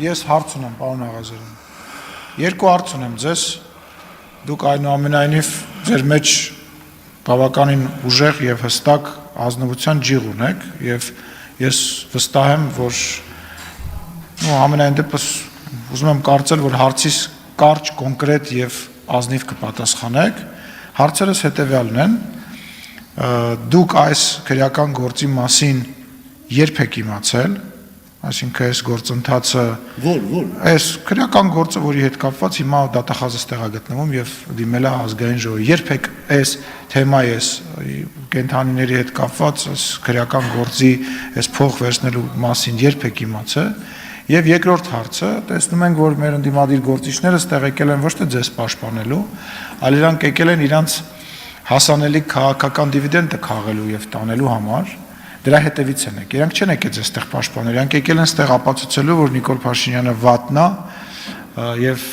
Ես հարց ունեմ, պարոն Աղազարյան։ Երկու հարց ունեմ ձեզ։ Դուք այնուամենայնիվ ձեր մեջ բավականին ուժեղ եւ հստակ ազնվության ջիղ ունեք եւ ես վստահ եմ, որ ամենայն դեպս ուզում եմ կարծել, որ հարցիս կարճ, կոնկրետ եւ ազնիվ կպատասխանեք։ Հարցերս հետեւյալն են. դուք այս քրեական գործի մասին երբ եք իմացել, այսինքն այս գործընթացը այս քրեական գործը, որի հետ կապված հիմա դատախազը ստեղագտնվում եւ դիմել է ազգային ժողովի, երբ եք այս թեմայի, այս կենթանիների հետ կապված այս քրեական գործի այս փող վերցնելու մասին երբ եք իմացել, եւ երկրորդ հարցը, տեսնում ենք, որ մեր ընդդիմադիր գործիչները ստեղ եկել են ոչ թե ձեզ պաշտպանելու, այլ իրանք եկել են իրանց հասանելի քաղաքական դիվիդենդը քաղելու եւ տանելու համար։ Դրա հետևից են եկել։ Իրանք չեն եկել այստեղ պաշտպանել, իրանք եկել են այստեղ ապացուցելու, որ Նիկոլ Փաշինյանը վատն է եւ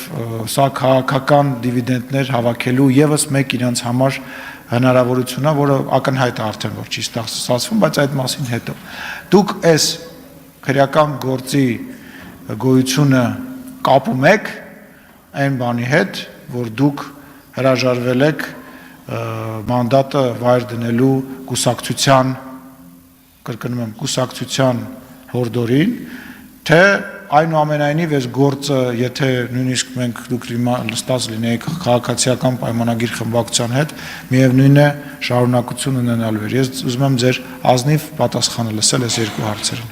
սա քաղաքական դիվիդենդներ հավաքելու եւս մեկ իրանց համար հնարավորություն է, որը ակնհայտ է արդեն, որ չի ստացվում, բայց այդ մասին հետո։ Դուք այս քրեական գործի գոյությունը կապում եք այն բանի հետ, որ դուք հրաժարվել եք մանդատը վայր դնելու կուսակցության կրկնում եմ կուսակցության հորդորին, թե այնուամենայնիվ այս գործը, եթե նույնիսկ մենք դուք լստած լինեիք քաղաքացիական պայմանագիր խմբակցության հետ, միևնույն է շարունակություն ունենալու էր։ Ես ուզում եմ ձեր ազնիվ պատասխանը լսել այս երկու հարցերին։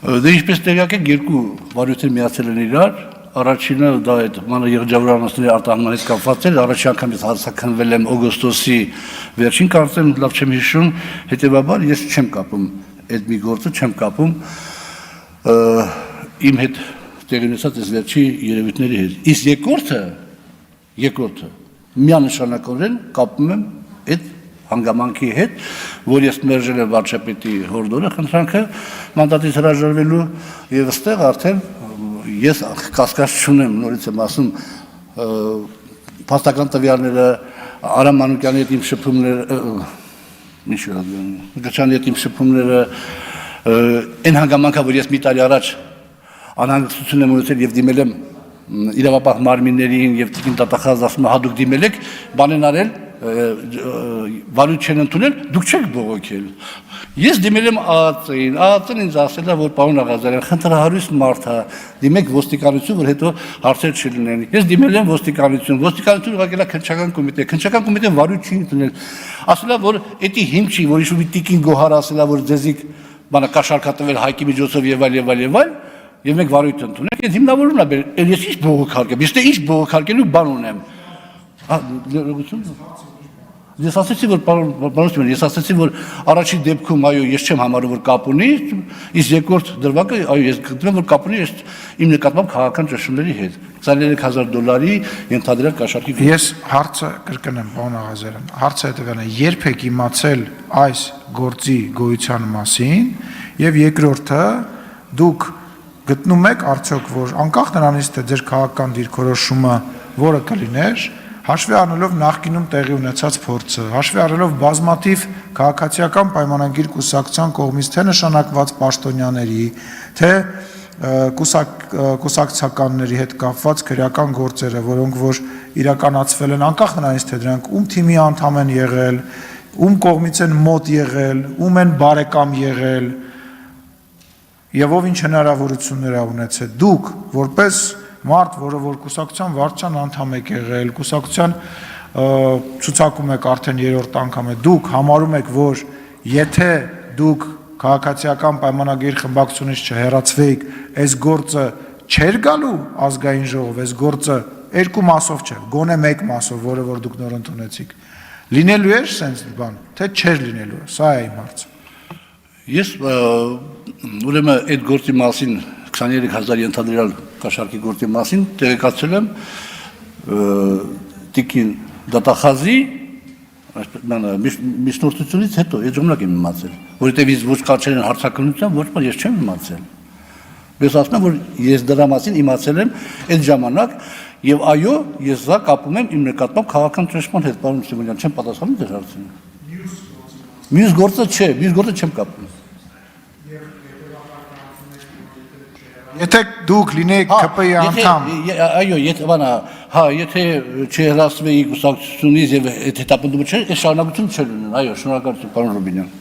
Դե ինչպես տեղյակ եք, երկու վարույթներ միացել են իրար, առաջինը դա այդ մանր եղջավորանոցների արտահանման հետ կապված էր, առաջին անգամից հարցաքննվել եմ օգոստոսի վերջին, կարծեմ լավ չեմ հիշում, հետևաբար ես չեմ կապում այդ մի գործը, չեմ կապում իմ հետ տեղի ունեցած այս վերջի երևույթների հետ։ Իսկ երկրորդը միանշանակորեն կապում եմ այդ հանգամանքի հետ, որ ես մերժել եմ վարչապետի հորդորը խնդրանքը մանդատից հրաժարվելու եւ այստեղ արդեն ես կասկած չունեմ, նորից եմ ասում, փաստական տվյալները, Արամ Մանուկյանի հետ իմ շփումները, Գչյանի հետ իմ շփումները, այն հանգամանքը, որ ես մի տարի առաջ անհանգստություն եմ ունեցել եւ դիմել եմ իրավապահ մարմիններին եւ տիկին դատախազ ասում հատուկ դիմել եք, բան են արել, վարույթ չեն ընդունել, դուք չեք բողոքել։ Ես դիմել եմ ԱԱԾ-ին ինձ ասել է, որ պարոն Աղազարյան, խնդրահարույց մարդ է, դիմեք ոստիկանություն, որ հետո հարցեր չլինեն։ Ես դիմել եմ ոստիկանություն ուղղակի քննչական կոմիտե, քննչական կոմիտեն վարույթ չի ընդունել։ Ասել է, որ էդի հիմք չի, որ իշու տիկին Գոհար ասել է, որ ձեզիկ բանը կաշառքատվել Հայկի միջոցով եւ այլ, եւ մենք վարույթ ընդունենք, այդ հիմնավորումն է, ես ինչ բողոքարկեմ, ես ինչ բողոքարկելու բան ունեմ։ Ես ասացի, որ պարոն, ես ասացի, որ առաջին դեպքում, այո, ես չեմ համարում, որ կապ ունի, իսկ երկրորդ դրվագը, այո, ես գտնում եմ, որ կապ ունի իմ նկատմամբ քաղաքական ճնշումների հետ։ $23,000 ենթադրյալ կաշառքի։ Ես հարցը կրկնեմ, պարոն Աղազարյան, հարցը հետևյալն է, երբ եք իմացել այս գործի գոյության մասին, եւ երկրորդը, դուք գտնում եք արդյոք, որ անկախ նրանից, թե ձեր քաղաքական դիրքորոշումը որը կլիներ, հաշվի առնելով նախկինում տեղի ունեցած փորձը, հաշվի առնելով բազմաթիվ քաղաքացիական պայմանագիր կուսակցության կողմից թե նշանակված պաշտոնյաների, թե կուսակցականների հետ կապված քրեական գործերը, որոնք որ իրականացվել են անկախ նրանից, թե դրանք ում թիմի անդամ են եղել, ում կողմից են մոտ եղել, ում են բարեկամ եղել, եւ ով ինչ հնարավորություններ ա ունեցել, դուք որպես մարդ, որը որ կուսակցության վարչության անդամ եք եղել, կուսակցության ցուցակում եք արդեն երրորդ անգամ է, դուք համարում եք, որ եթե դուք քաղաքացիական պայմանագիր խմբակցությունից չհեռացվեիք, այս գործը չէր գալու ազգային ժողով, այս գործը երկու մասով չէ, գոնե մեկ մասով, որը որ դուք նոր ընդունեցիք, լինելու էր սենց բան, թե չէր լինելու, սա է իմ հարցը։ Ես ուրեմն այդ գործի մասին 23,000 ենթադրյալ կաշառքի գործի մասին տեղեկացել եմ տիկին դատախազի միջնորդությունից հետո այդ ժամանակ եմ իմացել, որովհետև ես ոչ կարճել են հարցակնության, ոչ բան ես չեմ իմացել։ Ես ասում եմ, որ ես դրա մասին իմացել եմ այդ ժամանակ եւ այո, ես դա կապում եմ իմ նկատմամբ քաղաքական ճնշման հետ, պարոն Սիմոնյան, չեմ պատասխանում ձեր հարցին։ Մյուս գործը չէ, մյուս գործը չեմ կապում։ Եթե դուք լինեիք ԿՊ-ի անդամ, այո, եթե բանա, հա, եթե չհրասվեի կուսակցությունից եւ եթե հետապնդումը չէր, այս շարունակություն չէր ունեն, այո, շնորհակալություն, պարոն Ռուբինյան։